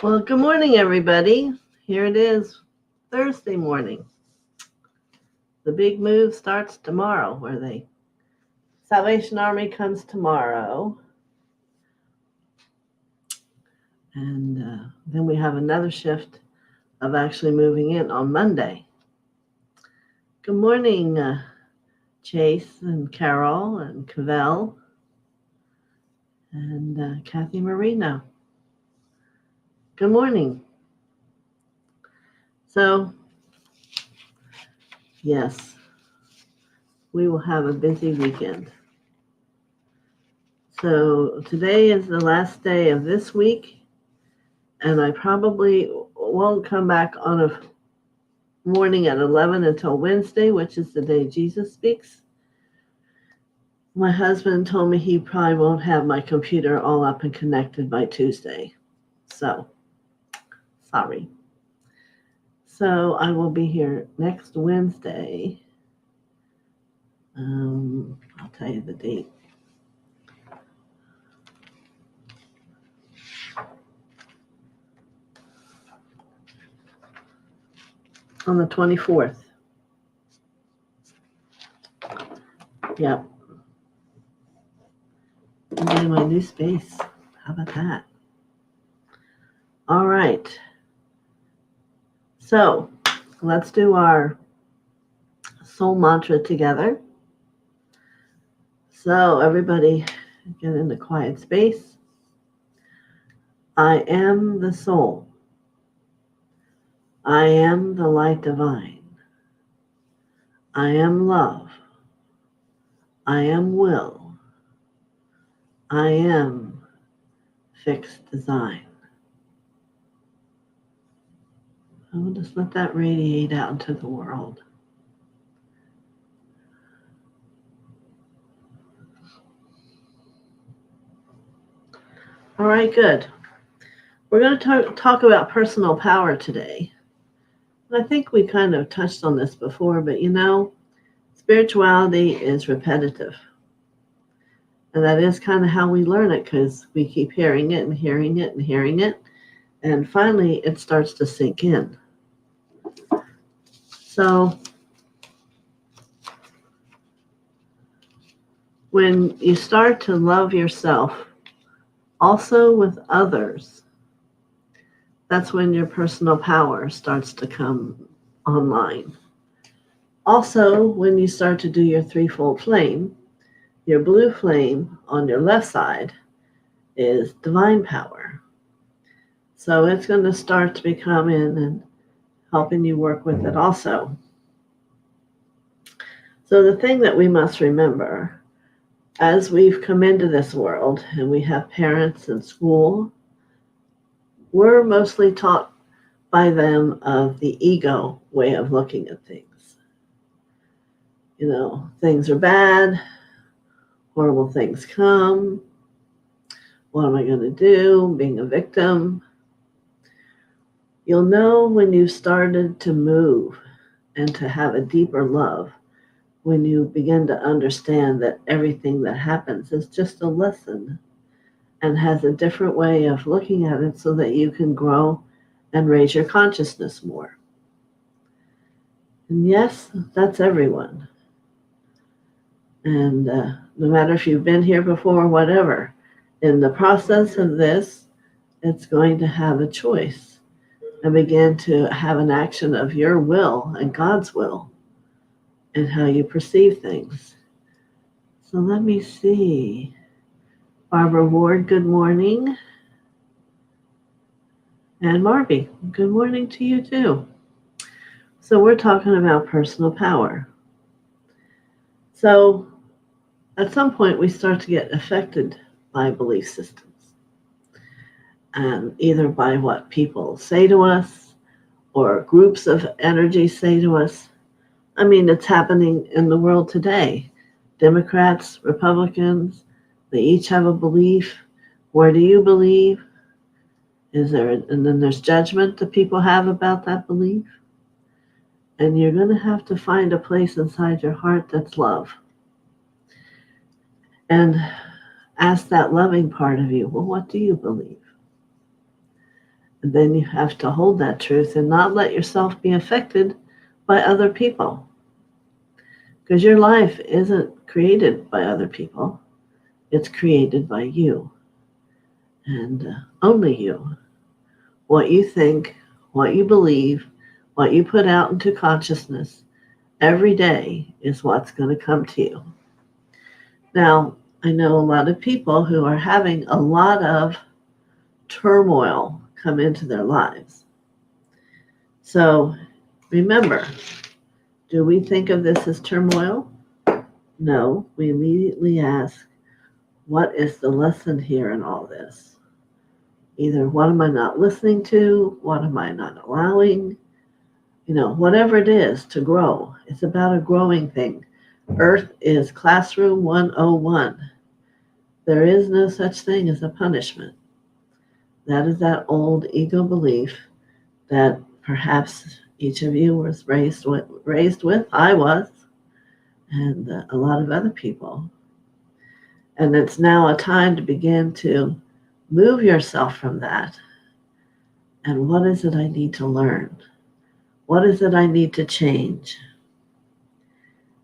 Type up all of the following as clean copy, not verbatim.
Well, good morning, everybody. Here it is, Thursday morning. The big move starts tomorrow, where the Salvation Army comes tomorrow. And then we have another shift of actually moving in on Monday. Good morning, Chase and Carol and Cavell and Kathy Marino. Good morning. So, yes, we will have a busy weekend. So today is the last day of this week, and I probably won't come back on a morning at 11 until Wednesday, which is the day Jesus speaks. My husband told me he probably won't have my computer all up and connected by Tuesday. So, sorry. So I will be here next Wednesday. I'll tell you the date. On the 24th. Yep. I'm in my new space. How about that? All right. So let's do our soul mantra together. So everybody get in the quiet space. I am the soul. I am the light divine. I am love. I am will. I am fixed design. I will just let that radiate out into the world. All right, good. We're going to talk about personal power today. I think we kind of touched on this before, but spirituality is repetitive. And that is kind of how we learn it, because we keep hearing it and hearing it and hearing it. And finally, it starts to sink in. So when you start to love yourself, also with others, that's when your personal power starts to come online. Also, when you start to do your threefold flame, your blue flame on your left side is divine power. So it's going to start to become in and helping you work with it also. So the thing that we must remember, as we've come into this world and we have parents in school, we're mostly taught by them of the ego way of looking at things. Things are bad, horrible things come. What am I going to do? Being a victim. You'll know when you started to move and to have a deeper love, when you begin to understand that everything that happens is just a lesson and has a different way of looking at it so that you can grow and raise your consciousness more. And yes, that's everyone. And no matter if you've been here before or whatever, in the process of this, it's going to have a choice and begin to have an action of your will and God's will and how you perceive things. So let me see. Barbara Ward, good morning. And Marby, good morning to you too. So we're talking about personal power. So at some point we start to get affected by belief systems. And either by what people say to us or groups of energy say to us. I mean, it's happening in the world today. Democrats, Republicans, they each have a belief. Where do you believe? And then there's judgment that people have about that belief. And you're going to have to find a place inside your heart that's love. And ask that loving part of you, well, what do you believe? And then you have to hold that truth and not let yourself be affected by other people. Because your life isn't created by other people. It's created by you. And only you. What you think, what you believe, what you put out into consciousness every day is what's going to come to you. Now, I know a lot of people who are having a lot of turmoil come into their lives. So remember, do we think of this as turmoil? No, we immediately ask, what is the lesson here in all this? Either what am I not listening to? What am I not allowing? Whatever it is to grow. It's about a growing thing. Earth is classroom 101. There is no such thing as a punishment. That is that old ego belief that perhaps each of you was raised with. I was, and a lot of other people. And it's now a time to begin to move yourself from that. And what is it I need to learn? What is it I need to change?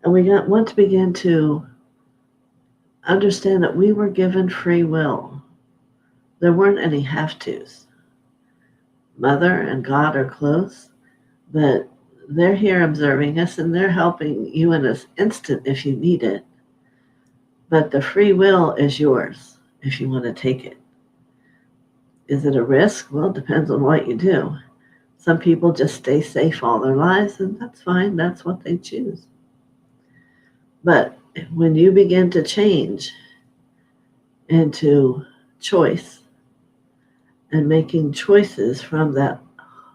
And we want to begin to understand that we were given free will. There weren't any have-tos. Mother and God are close, but they're here observing us and they're helping you in an instant if you need it. But the free will is yours if you want to take it. Is it a risk? Well, it depends on what you do. Some people just stay safe all their lives, and that's fine. That's what they choose. But when you begin to change into choice and making choices from that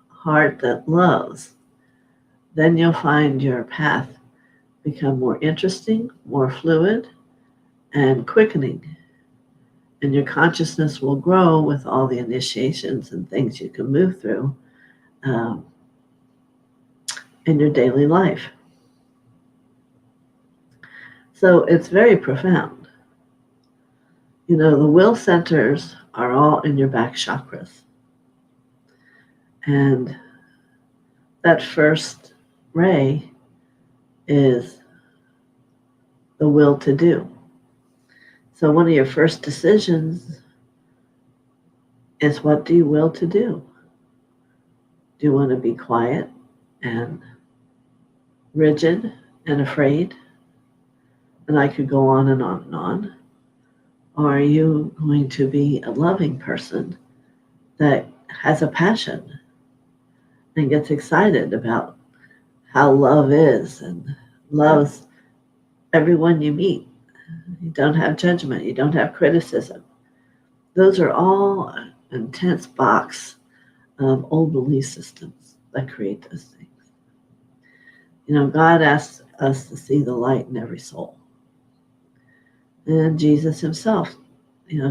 heart that loves, then you'll find your path become more interesting, more fluid, and quickening. And your consciousness will grow with all the initiations and things you can move through in your daily life. So it's very profound. The will centers are all in your back chakras. And that first ray is the will to do. So one of your first decisions is, what do you will to do? Do you want to be quiet and rigid and afraid? And I could go on and on and on. Or are you going to be a loving person that has a passion and gets excited about how love is and loves everyone you meet? You don't have judgment. You don't have criticism. Those are all an intense box of old belief systems that create those things. God asks us to see the light in every soul. And Jesus himself,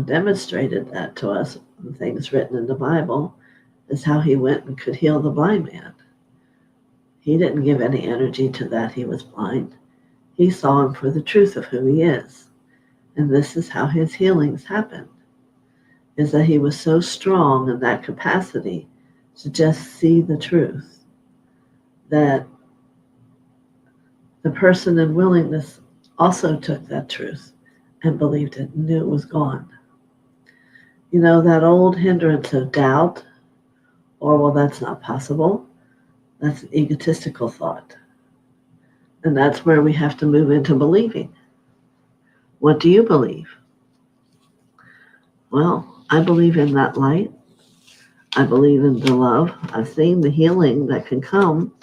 demonstrated that to us in things written in the Bible, is how he went and could heal the blind man. He didn't give any energy to that he was blind. He saw him for the truth of who he is. And this is how his healings happened, is that he was so strong in that capacity to just see the truth, that the person in willingness also took that truth and believed it and knew it was gone. That old hindrance of doubt, or, well, that's not possible, that's an egotistical thought. And that's where we have to move into believing. What do you believe? Well, I believe in that light. I believe in the love. I've seen the healing that can come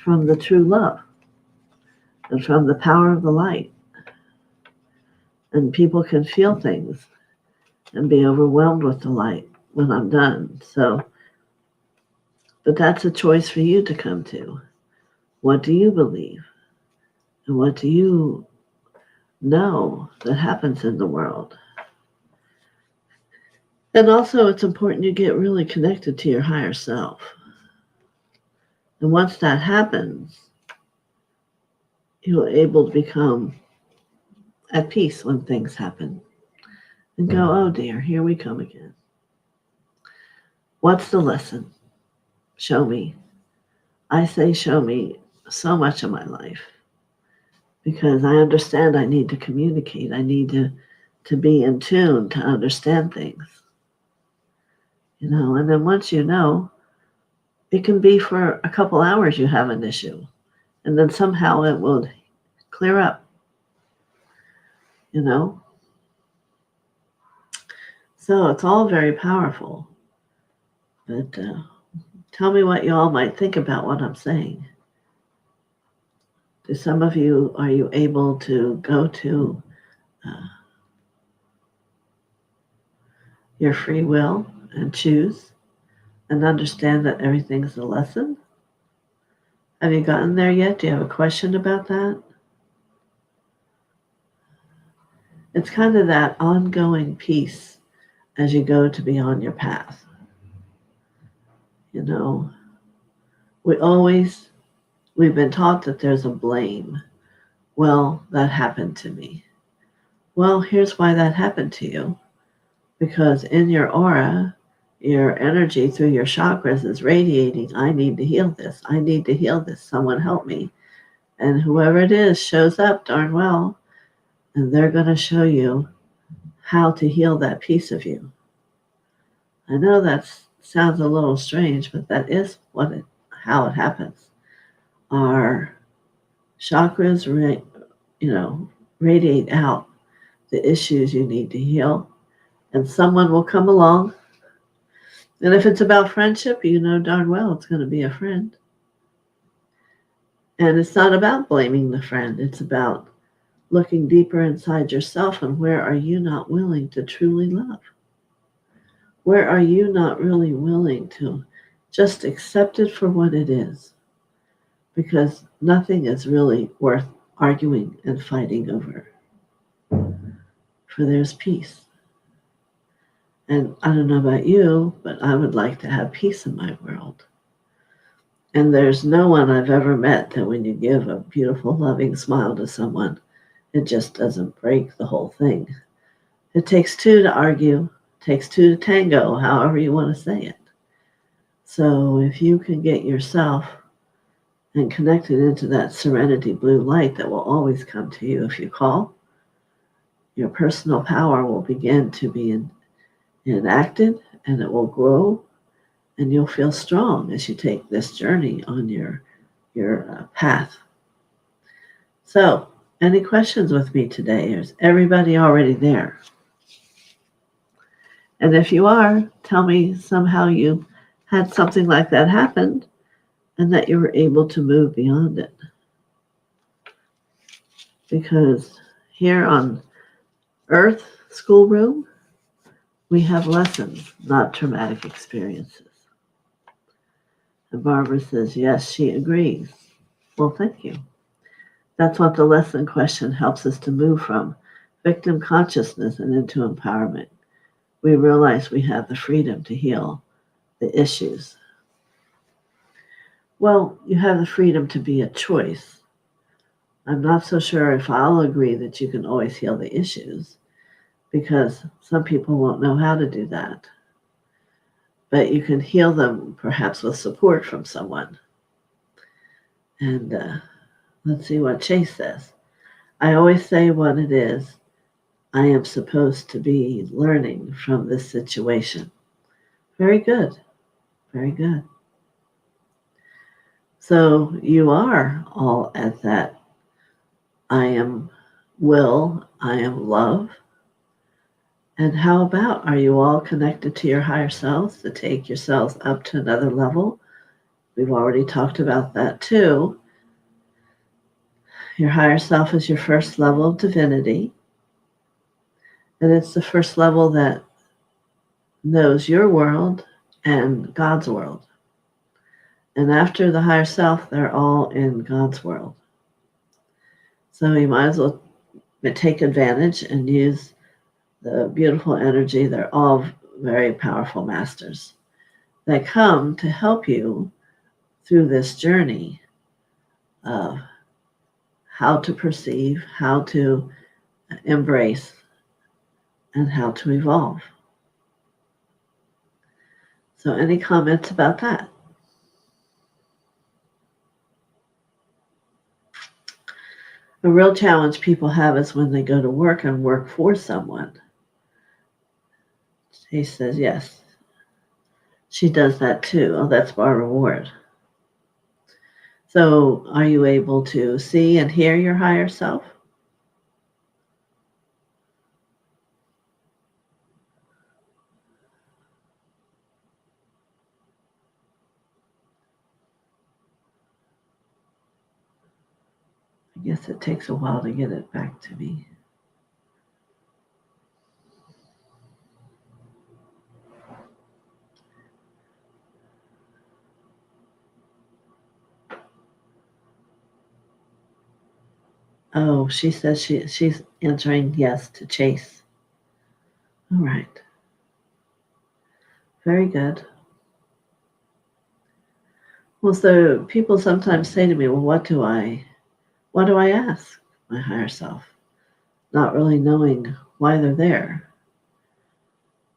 from the true love and from the power of the light. And people can feel things and be overwhelmed with the light when I'm done. But that's a choice for you to come to. What do you believe? And what do you know that happens in the world? And also, it's important you get really connected to your higher self. And once that happens, you're able to become at peace when things happen and go, oh dear, here we come again. What's the lesson? Show me. I say show me so much of my life because I understand I need to communicate. I need to be in tune, to understand things. And then once you know, it can be for a couple hours you have an issue, and then somehow it will clear up, you know? So it's all very powerful. But tell me what you all might think about what I'm saying. Do some of you, are you able to go to your free will and choose and understand that everything's a lesson? Have you gotten there yet? Do you have a question about that? It's kind of that ongoing peace as you go to be on your path. We've been taught that there's a blame. Well, that happened to me. Well, here's why that happened to you. Because in your aura, your energy through your chakras is radiating, I need to heal this. I need to heal this. Someone help me. And whoever it is shows up darn well, and they're going to show you how to heal that piece of you. I know that sounds a little strange, but that is how it happens. Our chakras, radiate out the issues you need to heal, and someone will come along. And if it's about friendship, you know darn well it's going to be a friend. And it's not about blaming the friend. It's about looking deeper inside yourself and where are you not willing to truly love? Where are you not really willing to just accept it for what it is? Because nothing is really worth arguing and fighting over. For there's peace. And I don't know about you, but I would like to have peace in my world. And there's no one I've ever met that when you give a beautiful, loving smile to someone, it just doesn't break the whole thing. It takes two to argue, it takes two to tango, however you want to say it. So if you can get yourself and connected into that serenity blue light that will always come to you if you call, your personal power will begin to be enacted, and it will grow, and you'll feel strong as you take this journey on your path. So, any questions with me today? Is everybody already there? And if you are, tell me somehow you had something like that happen and that you were able to move beyond it. Because here on Earth Schoolroom, we have lessons, not traumatic experiences. And Barbara says, yes, she agrees. Well, thank you. That's what the lesson question helps us to move from victim consciousness and into empowerment. We realize we have the freedom to heal the issues. Well, you have the freedom to be a choice. I'm not so sure if I'll agree that you can always heal the issues, because some people won't know how to do that. But you can heal them perhaps with support from someone. And let's see what Chase says. I always say what it is I am supposed to be learning from this situation. Very good. Very good. So you are all at that I am will, I am love. And how about, are you all connected to your higher selves to take yourselves up to another level? We've already talked about that too. Your higher self is your first level of divinity. And it's the first level that knows your world and God's world. And after the higher self, they're all in God's world. So you might as well take advantage and use the beautiful energy. They're all very powerful masters that come to help you through this journey of how to perceive, how to embrace, and how to evolve. So any comments about that? The real challenge people have is when they go to work and work for someone. He says, yes, she does that too. Oh, that's our reward. So are you able to see and hear your higher self? I guess it takes a while to get it back to me. Oh, she says she's answering yes to Chase. All right. Very good. Well, so people sometimes say to me, well, what do I ask my higher self? Not really knowing why they're there.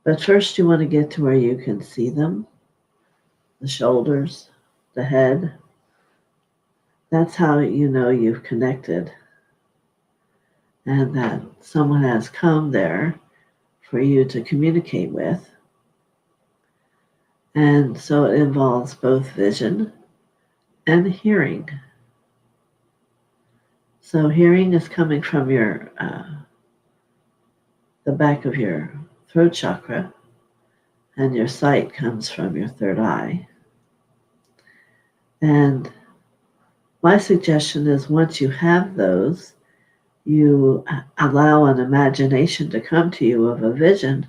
But first you want to get to where you can see them, the shoulders, the head. That's how you know you've connected and that someone has come there for you to communicate with. And so it involves both vision and hearing. So hearing is coming from your the back of your throat chakra, and your sight comes from your third eye. And my suggestion is once you have those, you allow an imagination to come to you of a vision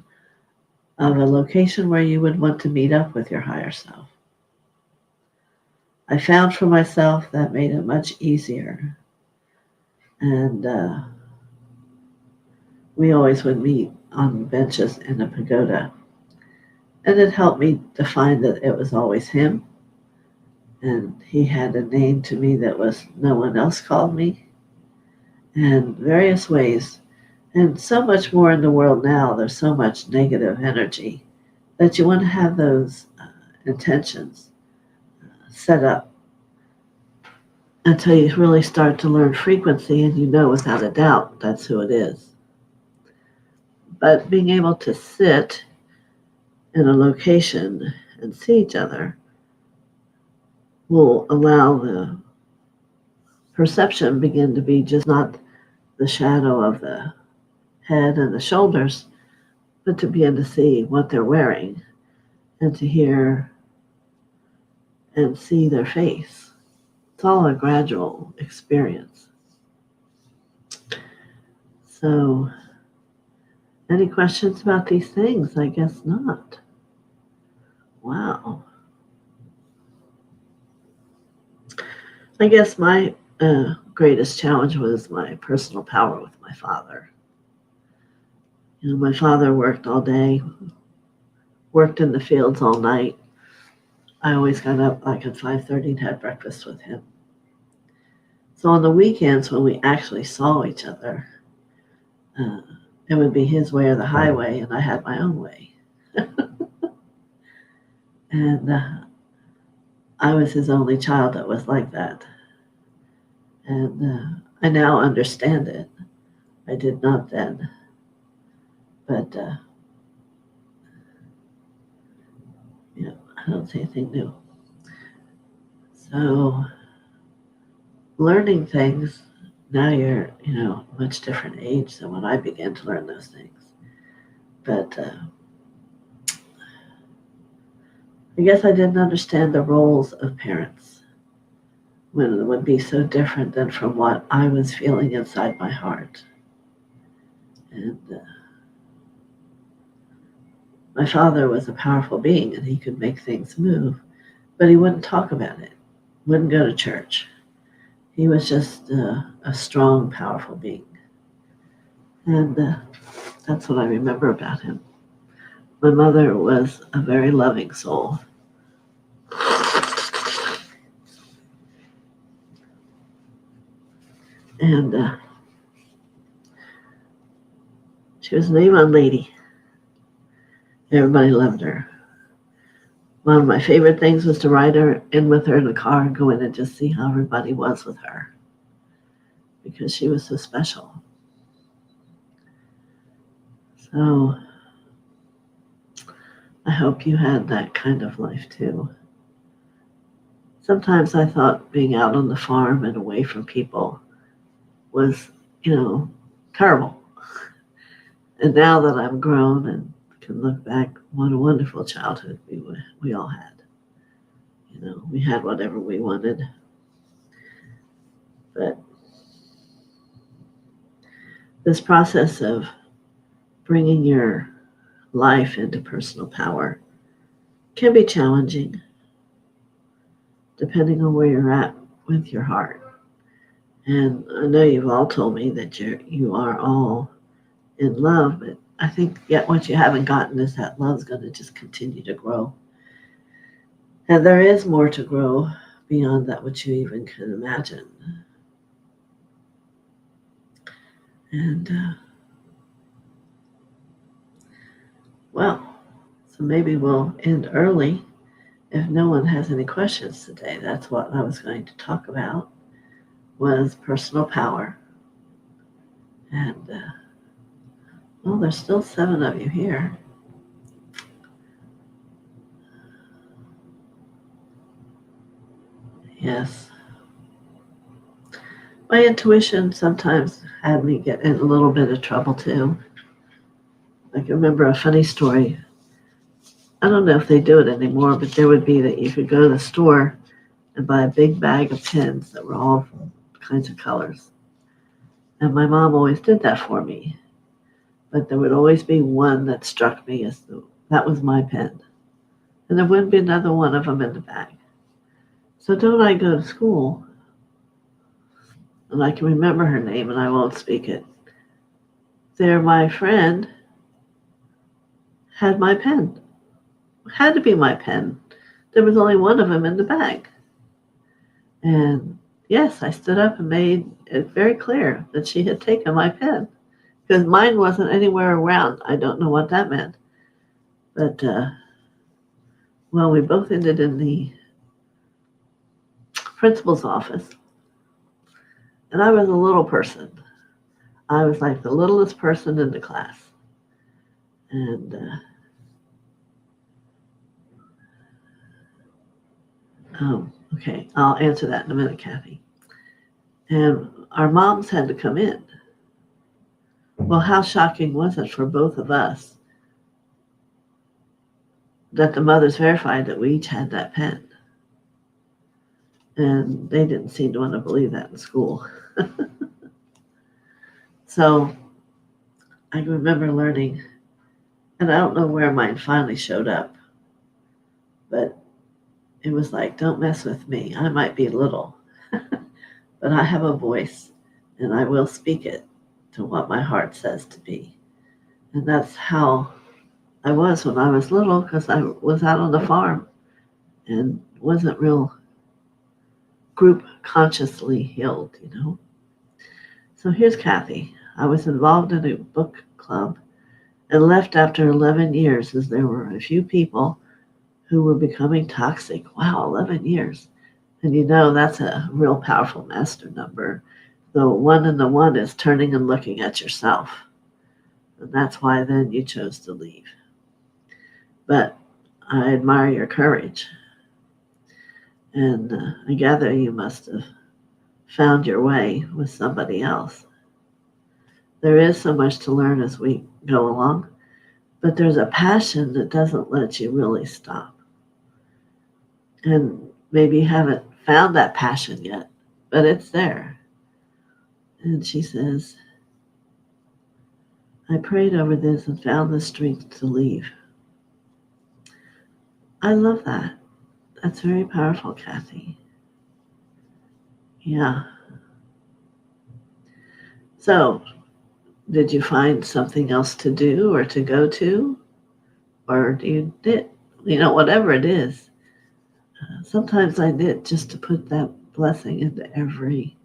of a location where you would want to meet up with your higher self. I found for myself that made it much easier. And we always would meet on benches in a pagoda. And it helped me to find that it was always him. And he had a name to me that was no one else called me. And various ways. And so much more in the world now. There's so much negative energy that you want to have those intentions set up until you really start to learn frequency and you know without a doubt that's who it is. But being able to sit in a location and see each other will allow the perception begin to be just not the shadow of the head and the shoulders, but to begin to see what they're wearing and to hear and see their face. It's all a gradual experience. So, any questions about these things? I guess not. Wow. I guess my greatest challenge was my personal power with my father. You know, my father worked all day, worked in the fields all night. I always got up like at 5:30 and had breakfast with him. So on the weekends when we actually saw each other, uh, it would be his way or the highway, and I had my own way. And I was his only child that was like that. And I now understand it. I did not then. But, I don't see anything new. So, learning things, now you're, much different age than when I began to learn those things. But I guess I didn't understand the roles of parents when it would be so different than from what I was feeling inside my heart. And my father was a powerful being and he could make things move, but he wouldn't talk about it, wouldn't go to church. He was just a strong, powerful being. And that's what I remember about him. My mother was a very loving soul. And she was an Avon lady. Everybody loved her. One of my favorite things was to ride her in with her in the car and go in and just see how everybody was with her, because she was so special. So I hope you had that kind of life too. Sometimes I thought being out on the farm and away from people was, terrible. And now that I'm grown and can look back, what a wonderful childhood we all had. We had whatever we wanted. But this process of bringing your life into personal power can be challenging, depending on where you're at with your heart. And I know you've all told me that you are all in love, but I think yet what you haven't gotten is that love's going to just continue to grow. And there is more to grow beyond that which you even can imagine. And, so maybe we'll end early. If no one has any questions today, that's what I was going to talk about, was personal power. And, there's still 7 of you here. Yes. My intuition sometimes had me get in a little bit of trouble too. I can remember a funny story. I don't know if they do it anymore, but there would be that you could go to the store and buy a big bag of pens that were all kinds of colors. And my mom always did that for me. But there would always be one that struck me as that was my pen. And there wouldn't be another one of them in the bag. So don't I go to school, and I can remember her name and I won't speak it. There, my friend had my pen. It had to be my pen. There was only one of them in the bag. And yes, I stood up and made it very clear that she had taken my pen, because mine wasn't anywhere around. I don't know what that meant. But, we both ended in the principal's office. And I was a little person. I was like the littlest person in the class. And okay, I'll answer that in a minute, Kathy. And our moms had to come in. Well, how shocking was it for both of us that the mothers verified that we each had that pen? And they didn't seem to want to believe that in school. So I remember learning, and I don't know where mine finally showed up, but it was like, don't mess with me. I might be little, but I have a voice, and I will speak it to what my heart says to be. And that's how I was when I was little, because I was out on the farm and wasn't real group consciously healed, So here's Kathy. I was involved in a book club and left after 11 years, as there were a few people who were becoming toxic. Wow, 11 years. And that's a real powerful master number. The 1 and the 1 is turning and looking at yourself. And that's why then you chose to leave. But I admire your courage. And I gather you must have found your way with somebody else. There is so much to learn as we go along, but there's a passion that doesn't let you really stop. And maybe you haven't found that passion yet, but it's there. And she says, I prayed over this and found the strength to leave. I love that. That's very powerful, Kathy. Yeah. So, did you find something else to do or to go to? Or do you knit? Whatever it is. Sometimes I knit just to put that blessing into every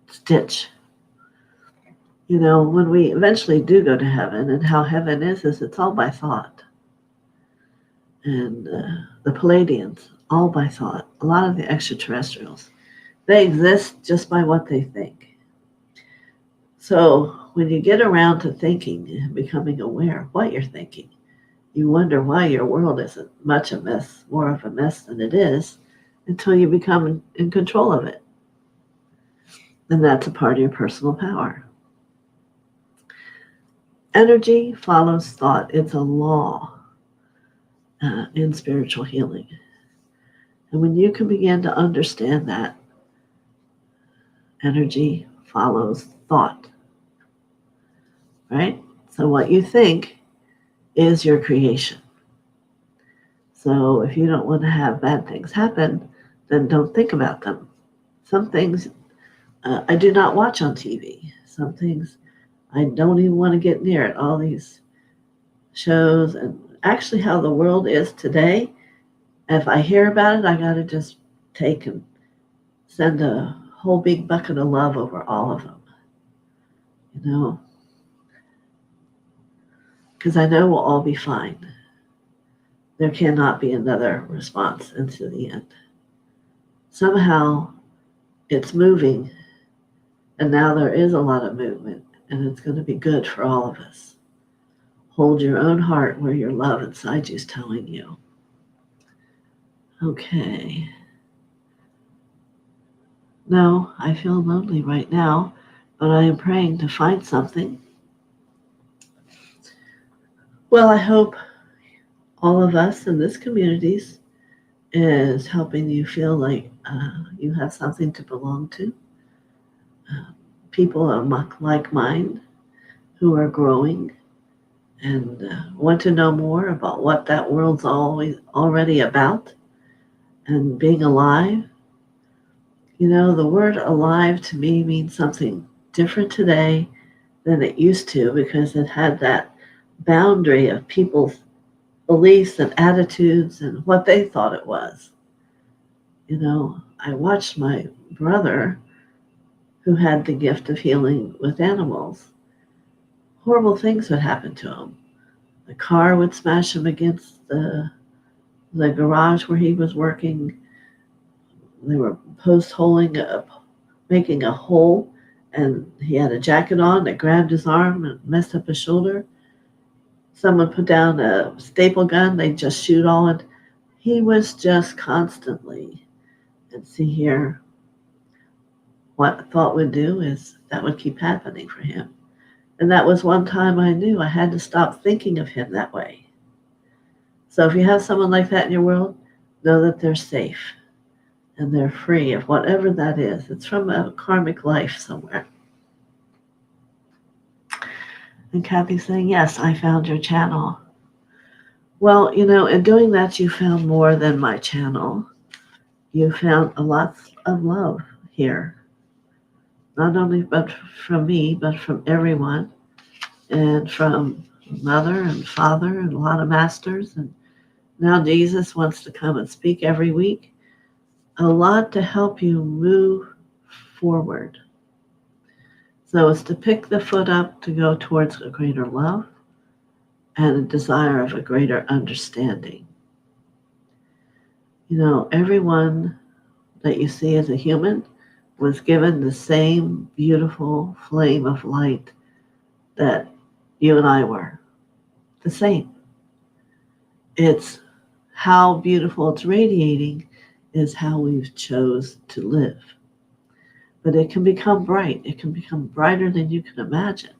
stitch. When we eventually do go to heaven, and how heaven is it's all by thought. and the Palladians, all by thought. A lot of the extraterrestrials, they exist just by what they think. So when you get around to thinking and becoming aware of what you're thinking, you wonder why your world isn't much a mess, more of a mess than it is, until you become in control of it. And that's a part of your personal power. Energy follows thought. It's a law in spiritual healing. And when you can begin to understand that, energy follows thought, right? So what you think is your creation. So if you don't want to have bad things happen, then don't think about them. Some things I do not watch on TV. Some things I don't even want to get near it. All these shows and actually how the world is today, if I hear about it, I got to just take and send a whole big bucket of love over all of them. You know, because I know we'll all be fine. There cannot be another response until the end. Somehow it's moving, and now there is a lot of movement, and it's going to be good for all of us. Hold your own heart where your love inside you is telling you. Okay. No, I feel lonely right now, but I am praying to find something. Well, I hope all of us in this community is helping you feel like you have something to belong to. People are like mine who are growing and want to know more about what that world's already about and being alive. You know, the word alive to me means something different today than it used to because it had that boundary of people's beliefs and attitudes and what they thought it was. You know, I watched my brother, who had the gift of healing with animals. Horrible things would happen to him. The car would smash him against the garage where he was working. They were making a hole, and he had a jacket on that grabbed his arm and messed up his shoulder. Someone put down a staple gun, they just shoot all it. He was just constantly, and see here, what thought would do is that would keep happening for him. And that was one time I knew I had to stop thinking of him that way. So if you have someone like that in your world, know that they're safe and they're free of whatever that is. It's from a karmic life somewhere. And Kathy's saying, yes, I found your channel. Well, you know, in doing that, you found more than my channel. You found a lot of love here. Not only but from me, but from everyone. And from Mother and Father and a lot of masters. And now Jesus wants to come and speak every week. A lot to help you move forward. So it's to pick the foot up to go towards a greater love and a desire of a greater understanding. You know, everyone that you see as a human was given the same beautiful flame of light that you and I were. The same. It's how beautiful it's radiating is how we've chose to live. But it can become bright. It can become brighter than you can imagine.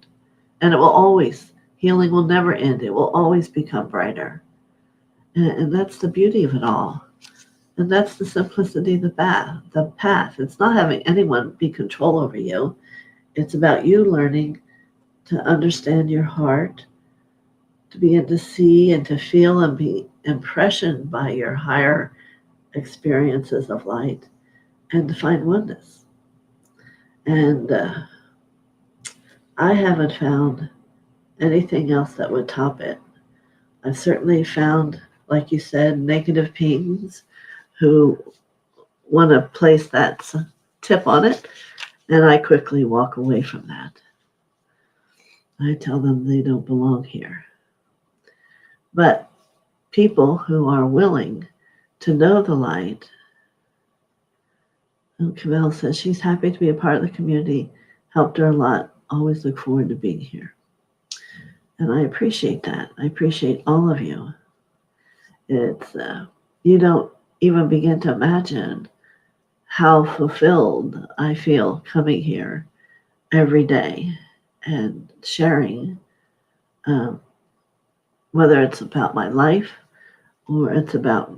And it will always, healing will never end. It will always become brighter. And that's the beauty of it all. And that's the simplicity of the path. It's not having anyone be control over you. It's about you learning to understand your heart, to begin to see and to feel and be impressioned by your higher experiences of light and to find oneness. And I haven't found anything else that would top it. I've certainly found, like you said, negative beings who want to place that tip on it, and I quickly walk away from that. I tell them they don't belong here. But people who are willing to know the light. And Camille says she's happy to be a part of the community, helped her a lot, always look forward to being here. And I appreciate that. I appreciate all of you. It's you don't even begin to imagine how fulfilled I feel coming here every day and sharing, whether it's about my life or it's about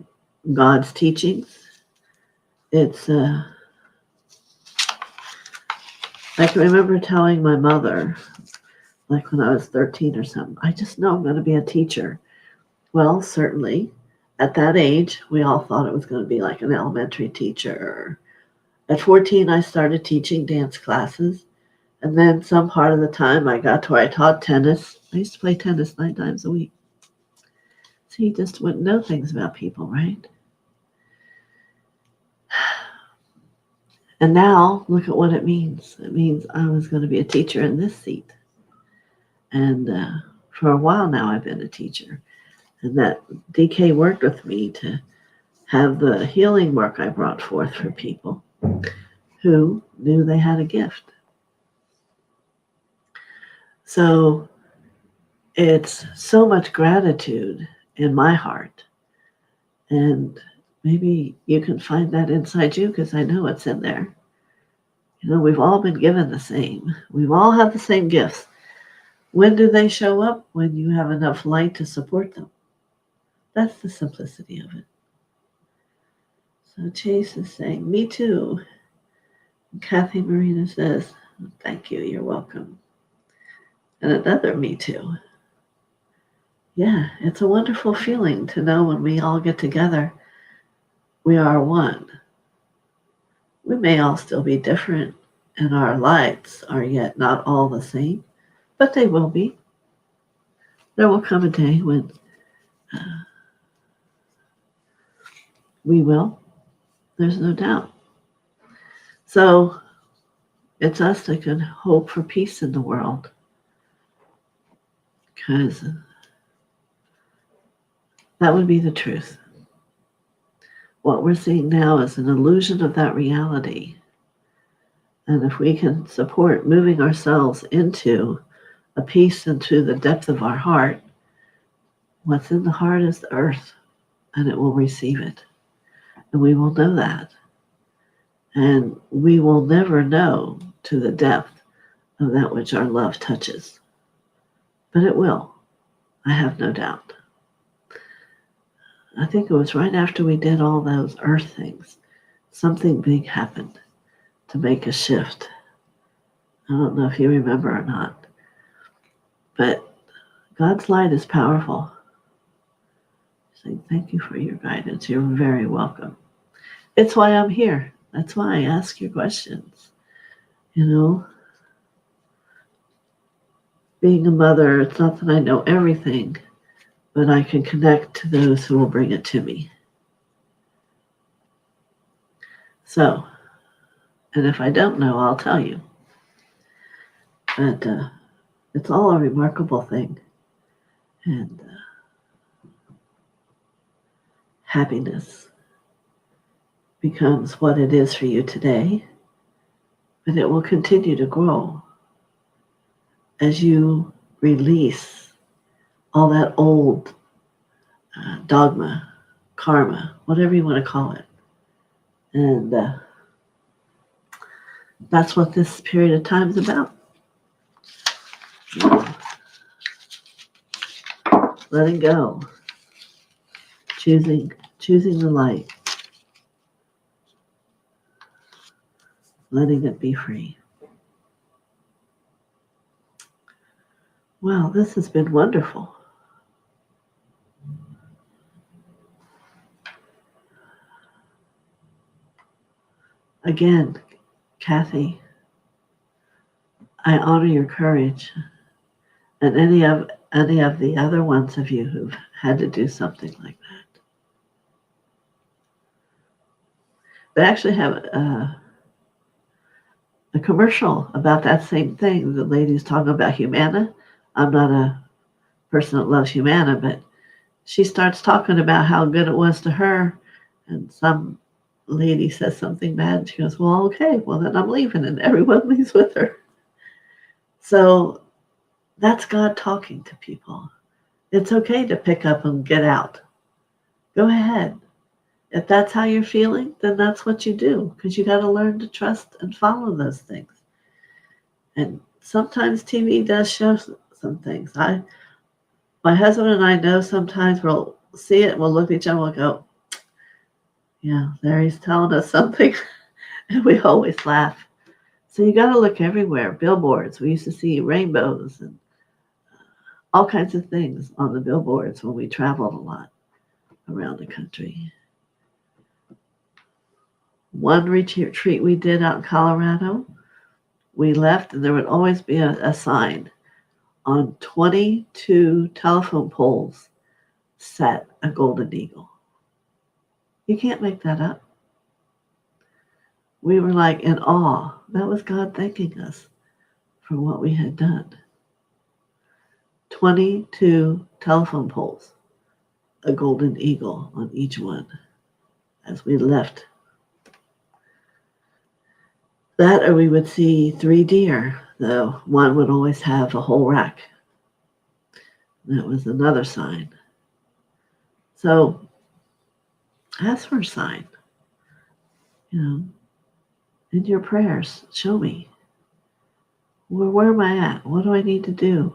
God's teachings. It's I can remember telling my mother, like when I was 13 or something, I just know I'm going to be a teacher. Well, certainly at that age, we all thought it was going to be like an elementary teacher. At 14, I started teaching dance classes. And then some part of the time I got to where I taught tennis. I used to play tennis 9 times a week. So you just wouldn't know things about people, right? And now look at what it means. It means I was going to be a teacher in this seat. And for a while now I've been a teacher. And that DK worked with me to have the healing work I brought forth for people who knew they had a gift. So it's so much gratitude in my heart. And maybe you can find that inside you, because I know it's in there. You know, we've all been given the same. We've all have the same gifts. When do they show up? When you have enough light to support them. That's the simplicity of it. So Chase is saying, me too. And Kathy Marina says, thank you, you're welcome. And another me too. Yeah, it's a wonderful feeling to know when we all get together, we are one. We may all still be different, and our lights are yet not all the same, but they will be. There will come a day when we will. There's no doubt. So it's us that can hope for peace in the world, because that would be the truth. What we're seeing now is an illusion of that reality. And if we can support moving ourselves into a peace into the depth of our heart, what's in the heart is the earth, and it will receive it. And we will know that. And we will never know to the depth of that which our love touches. But it will. I have no doubt. I think it was right after we did all those earth things, something big happened to make a shift. I don't know if you remember or not, but God's light is powerful. Saying thank you for your guidance. You're very welcome. It's why I'm here. That's why I ask your questions. You know, being a mother, it's not that I know everything, but I can connect to those who will bring it to me. So, and if I don't know, I'll tell you. But it's all a remarkable thing. And happiness becomes what it is for you today, but it will continue to grow as you release all that old dogma, karma, whatever you want to call it. And that's what this period of time is about. Letting go, choosing the light, letting it be free. Wow, this has been wonderful. Again, Kathy, I honor your courage, and any of the other ones of you who've had to do something like that. They actually have a commercial about that same thing. The lady's talking about Humana. I'm not a person that loves Humana, but she starts talking about how good it was to her, and some lady says something bad, and she goes, well, okay, well, then I'm leaving, and everyone leaves with her. So that's God talking to people. It's okay to pick up and get out. Go ahead. If that's how you're feeling, then that's what you do, because you got to learn to trust and follow those things. And sometimes TV does show some things. My husband and I know sometimes we'll see it and we'll look at each other and we'll go, yeah, there he's telling us something. And we always laugh. So you got to look everywhere. Billboards. We used to see rainbows and all kinds of things on the billboards when we traveled a lot around the country. One retreat we did out in Colorado, we left and there would always be a sign. On 22 telephone poles sat a golden eagle. You can't make that up. We were like in awe. That was God thanking us for what we had done. 22 telephone poles, a golden eagle on each one as we left. That, or we would see 3 deer, though one would always have a whole rack. That was another sign. So ask for a sign. In your prayers, show me. Where am I at? What do I need to do?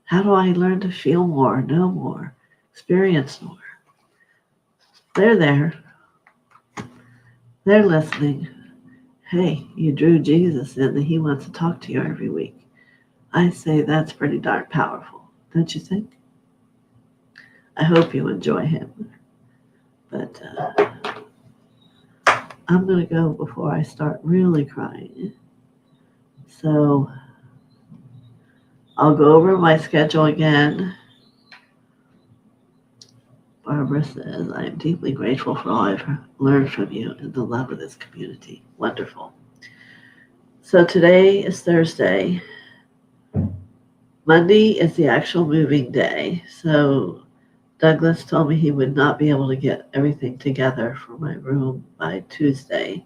How do I learn to feel more, know more, experience more? They're there. They're listening. Hey, you drew Jesus in, and he wants to talk to you every week. I say that's pretty darn powerful, don't you think? I hope you enjoy him. But I'm going to go before I start really crying. So I'll go over my schedule again. Barbara says, I am deeply grateful for all I've learned from you and the love of this community. Wonderful. So today is Thursday. Monday is the actual moving day. So Douglas told me he would not be able to get everything together for my room by Tuesday.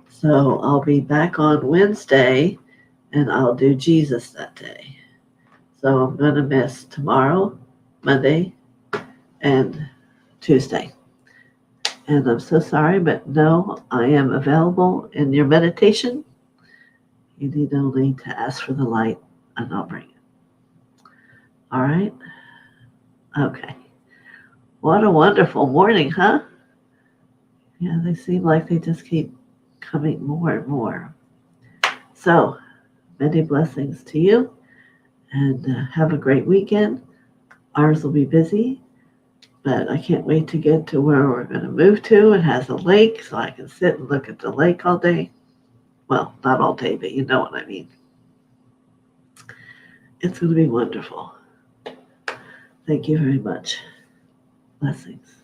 So I'll be back on Wednesday and I'll do Jesus that day. So I'm going to miss tomorrow, Monday, and Tuesday. And I'm so sorry, but no, I am available in your meditation. You need only to ask for the light and I'll bring it. All right? Okay. What a wonderful morning, huh? Yeah, they seem like they just keep coming more and more. So, many blessings to you and have a great weekend. Ours will be busy, but I can't wait to get to where we're going to move to. It has a lake, so I can sit and look at the lake all day. Well, not all day, but you know what I mean. It's going to be wonderful. Thank you very much. Blessings.